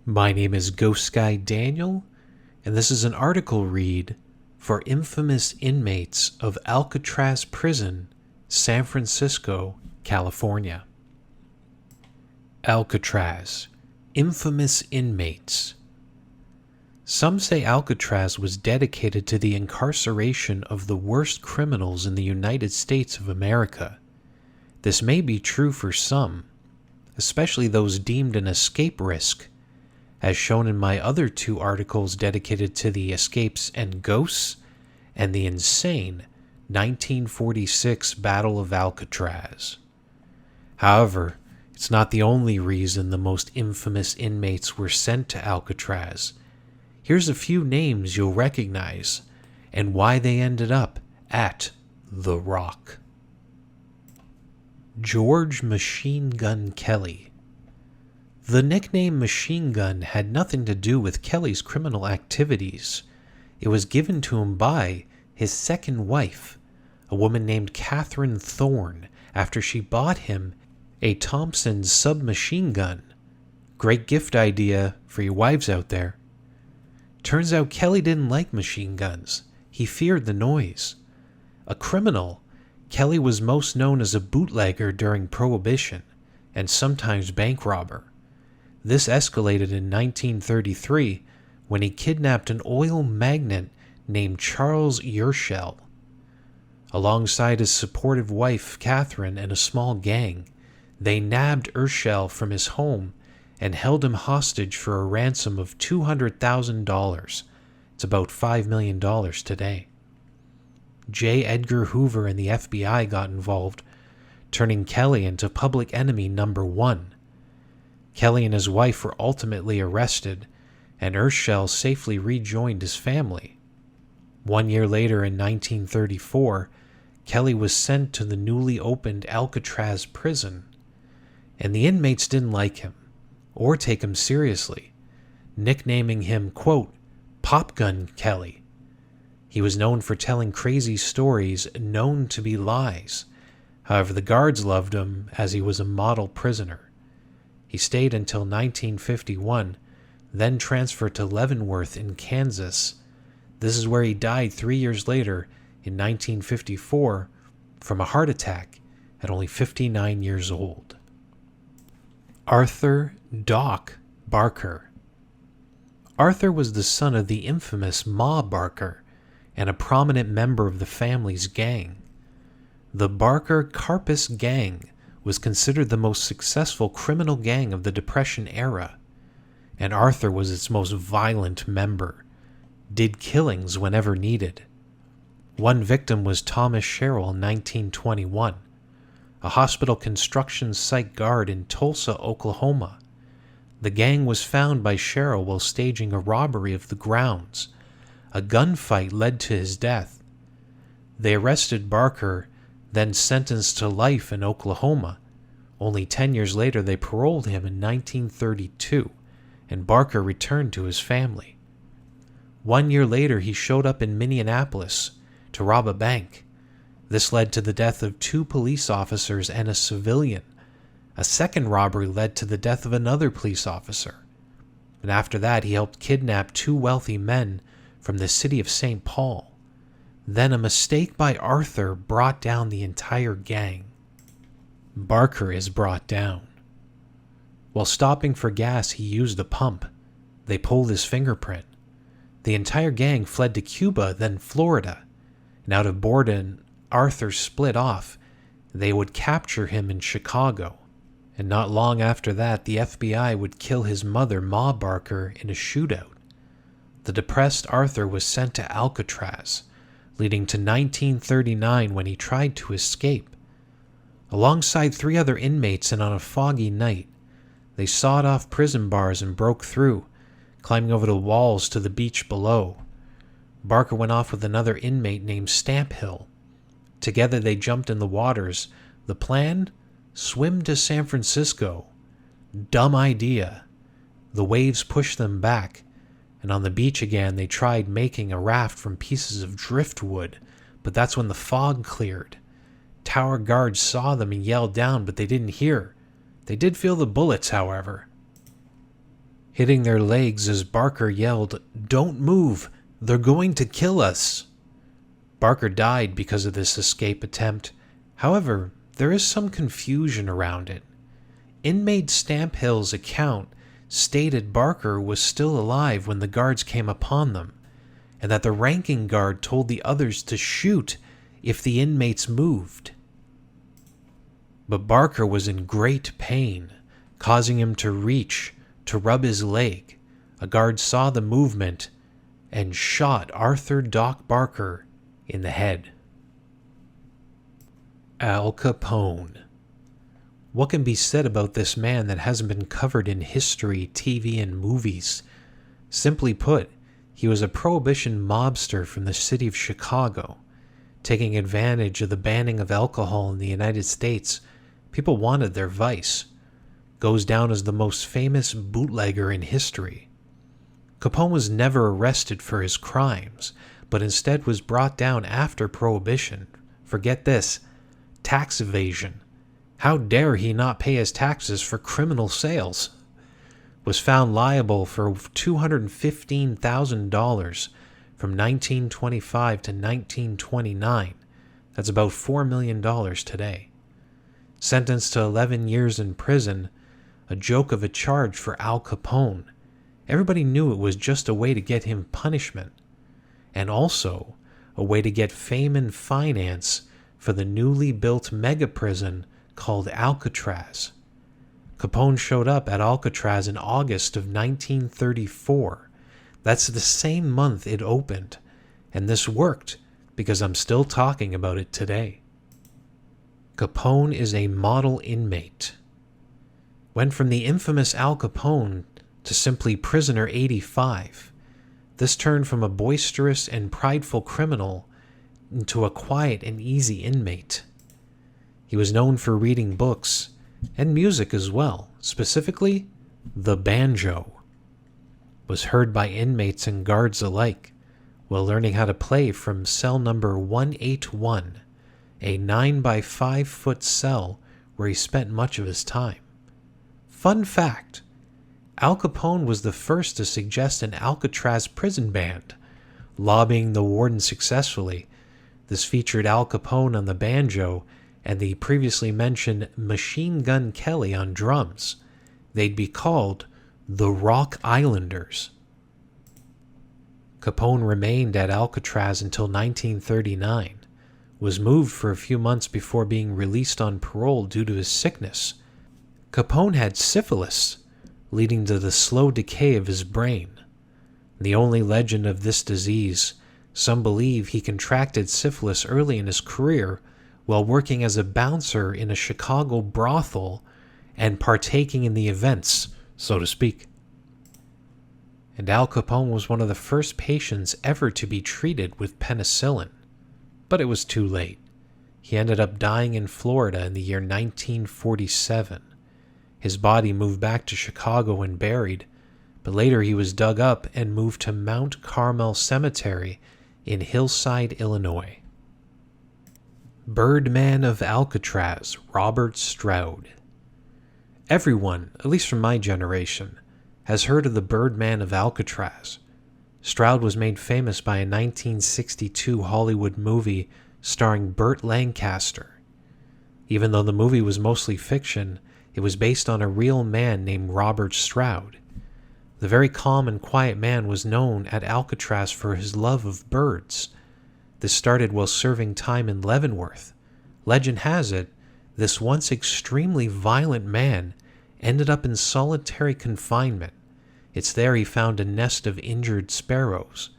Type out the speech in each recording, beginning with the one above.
My name is Ghost Guy Daniel, and this is an article read for infamous inmates of Alcatraz Prison, San Francisco, California. Alcatraz, infamous inmates. Some say Alcatraz was dedicated to the incarceration of the worst criminals in the United States of America. This may be true for some, especially those deemed an escape risk, as shown in my other two articles dedicated to the escapes and ghosts and the insane 1946 Battle of Alcatraz. However, it's not the only reason the most infamous inmates were sent to Alcatraz. Here's a few names you'll recognize and why they ended up at The Rock. George Machine Gun Kelly. The nickname Machine Gun had nothing to do with Kelly's criminal activities. It was given to him by his second wife, a woman named Catherine Thorne, after she bought him a Thompson submachine gun. Great gift idea for your wives out there. Turns out Kelly didn't like machine guns. He feared the noise. A criminal, Kelly was most known as a bootlegger during Prohibition and sometimes bank robber. This escalated in 1933 when he kidnapped an oil magnate named Charles Urschel. Alongside his supportive wife Catherine and a small gang, they nabbed Urschel from his home and held him hostage for a ransom of $200,000. It's about $5 million today. J. Edgar Hoover and the FBI got involved, turning Kelly into public enemy number one. Kelly and his wife were ultimately arrested, and Urschel safely rejoined his family. 1 year later in 1934, Kelly was sent to the newly opened Alcatraz Prison, and the inmates didn't like him or take him seriously, nicknaming him, quote, Pop Gun Kelly. He was known for telling crazy stories known to be lies. However, the guards loved him as he was a model prisoner. He stayed until 1951, then transferred to Leavenworth in Kansas. This is where he died 3 years later in 1954 from a heart attack at only 59 years old. Arthur Doc Barker. Arthur was the son of the infamous Ma Barker and a prominent member of the family's gang. The Barker Carpus Gang was considered the most successful criminal gang of the Depression era, and Arthur was its most violent member, did killings whenever needed. One victim was Thomas Sherrill in 1921, a hospital construction site guard in Tulsa, Oklahoma. The gang was found by Sherrill while staging a robbery of the grounds. A gunfight led to his death. They arrested Barker, then sentenced to life in Oklahoma. Only 10 years later they paroled him in 1932, and Barker returned to his family. 1 year later he showed up in Minneapolis to rob a bank. This led to the death of 2 police officers and a civilian. A second robbery led to the death of another police officer. And after that he helped kidnap 2 wealthy men from the city of St. Paul. Then a mistake by Arthur brought down the entire gang. Barker is brought down. While stopping for gas, he used a pump. They pulled his fingerprint. The entire gang fled to Cuba, then Florida. And out of boredom, Arthur split off. They would capture him in Chicago. And not long after that, the FBI would kill his mother, Ma Barker, in a shootout. The depressed Arthur was sent to Alcatraz, leading to 1939 when he tried to escape. Alongside 3 other inmates and on a foggy night, they sawed off prison bars and broke through, climbing over the walls to the beach below. Barker went off with another inmate named Stamphill. Together they jumped in the waters. The plan? Swim to San Francisco. Dumb idea. The waves pushed them back, and on the beach again they tried making a raft from pieces of driftwood, but that's when the fog cleared. Tower guards saw them and yelled down, but they didn't hear. They did feel the bullets, however. hitting their legs as Barker yelled, "Don't move! They're going to kill us!" Barker died because of this escape attempt. However, there is some confusion around it. Inmate Stamphill's account stated Barker was still alive when the guards came upon them, and that the ranking guard told the others to shoot if the inmates moved. But Barker was in great pain, causing him to reach to rub his leg. A guard saw the movement and shot Arthur Doc Barker in the head. Al Capone. What can be said about this man that hasn't been covered in history, TV, and movies? Simply put, he was a prohibition mobster from the city of Chicago. Taking advantage of the banning of alcohol in the United States, people wanted their vice. Goes down as the most famous bootlegger in history. Capone was never arrested for his crimes, but instead was brought down after Prohibition. Forget this, tax evasion. How dare he not pay his taxes for criminal sales? Was found liable for $215,000 from 1925 to 1929. That's about $4 million today. Sentenced to 11 years in prison, a joke of a charge for Al Capone. Everybody knew it was just a way to get him punishment, and also a way to get fame and finance for the newly built mega prison called Alcatraz. Capone showed up at Alcatraz in August of 1934. That's the same month it opened, and this worked because I'm still talking about it today. Capone is a model inmate. Went from the infamous Al Capone to simply Prisoner 85. This turned from a boisterous and prideful criminal into a quiet and easy inmate. He was known for reading books and music as well, specifically the banjo. Was heard by inmates and guards alike while learning how to play from cell number 181, a 9 by 5 foot cell where he spent much of his time. Fun fact, Al Capone was the first to suggest an Alcatraz prison band, lobbying the warden successfully. This featured Al Capone on the banjo and the previously mentioned Machine Gun Kelly on drums. They'd be called the Rock Islanders. Capone remained at Alcatraz until 1939, was moved for a few months before being released on parole due to his sickness. Capone had syphilis, leading to the slow decay of his brain. The only legend of this disease, some believe he contracted syphilis early in his career while working as a bouncer in a Chicago brothel and partaking in the events, so to speak. And Al Capone was one of the first patients ever to be treated with penicillin. But it was too late. He ended up dying in Florida in the year 1947. His body moved back to Chicago and buried, but later he was dug up and moved to Mount Carmel Cemetery in Hillside, Illinois. Birdman of Alcatraz, Robert Stroud. Everyone, at least from my generation, has heard of the Birdman of Alcatraz. Stroud was made famous by a 1962 Hollywood movie starring Burt Lancaster. Even though the movie was mostly fiction, it was based on a real man named Robert Stroud. The very calm and quiet man was known at Alcatraz for his love of birds. This started while serving time in Leavenworth. Legend has it, this once extremely violent man ended up in solitary confinement. It's there he found a nest of injured sparrows,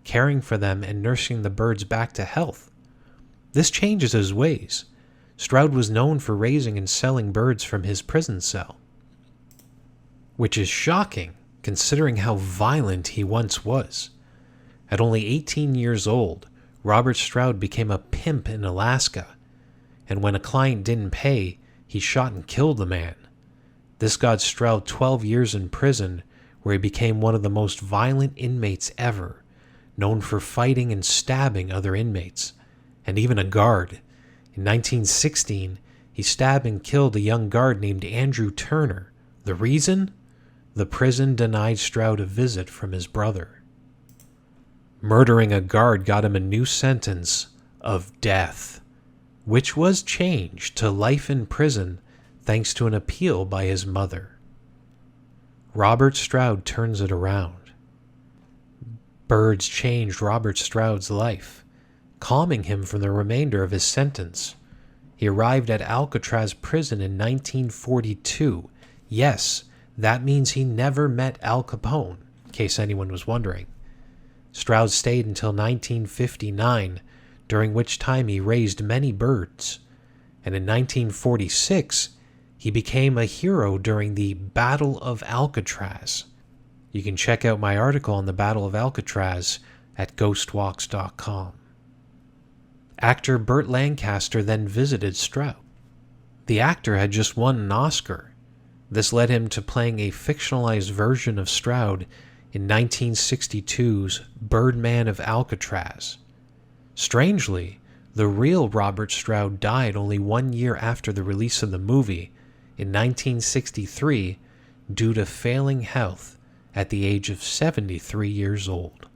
caring for them and nursing the birds back to health. This changes his ways. Stroud was known for raising and selling birds from his prison cell, which is shocking considering how violent he once was. At only 18 years old, Robert Stroud became a pimp in Alaska, and when a client didn't pay, he shot and killed the man. This got Stroud 12 years in prison, where he became one of the most violent inmates ever, known for fighting and stabbing other inmates, and even a guard. In 1916, he stabbed and killed a young guard named Andrew Turner. The reason? the prison denied Stroud a visit from his brother. Murdering a guard got him a new sentence of death, which was changed to life in prison thanks to an appeal by his mother. Robert Stroud turns it around. Birds changed Robert Stroud's life, calming him from the remainder of his sentence. He arrived at Alcatraz Prison in 1942. Yes, that means he never met Al Capone, in case anyone was wondering. Stroud stayed until 1959, during which time he raised many birds, and in 1946, he became a hero during the Battle of Alcatraz. You can check out my article on the Battle of Alcatraz at ghostwalks.com. Actor Burt Lancaster then visited Stroud. The actor had just won an Oscar. This led him to playing a fictionalized version of Stroud in 1962's Birdman of Alcatraz. Strangely, the real Robert Stroud died only 1 year after the release of the movie, in 1963, due to failing health at the age of 73 years old.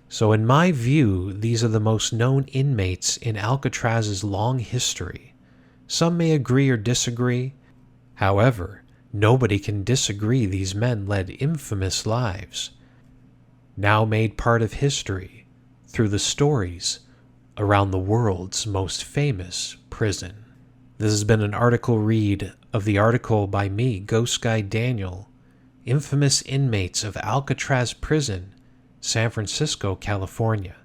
So in my view, these are the most known inmates in Alcatraz's long history. Some may agree or disagree. However, nobody can disagree these men led infamous lives, now made part of history through the stories around the world's most famous prison. This has been an article read of the article by me, Ghost Guy Daniel, Infamous Inmates of Alcatraz Prison, San Francisco, California.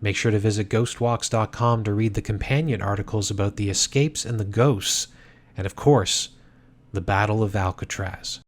Make sure to visit ghostwalks.com to read the companion articles about the escapes and the ghosts, and of course, the Battle of Alcatraz.